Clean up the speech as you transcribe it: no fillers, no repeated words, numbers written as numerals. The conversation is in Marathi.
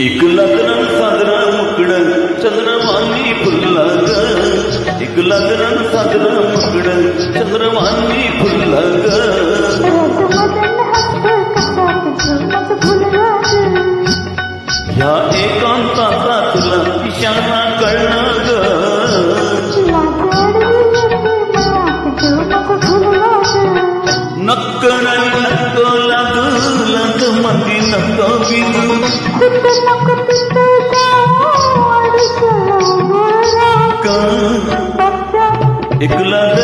एक लग्न साजरा मुकड चंद्रवानी फुलला ग एक लग्न साजरा मुकड चंद्रवानी फुलला ग ह्या एकांताचा तुला इशारा कळणार ग नक्क नाही नक्क लागलं मंदी नक्क बिनू एक लग्न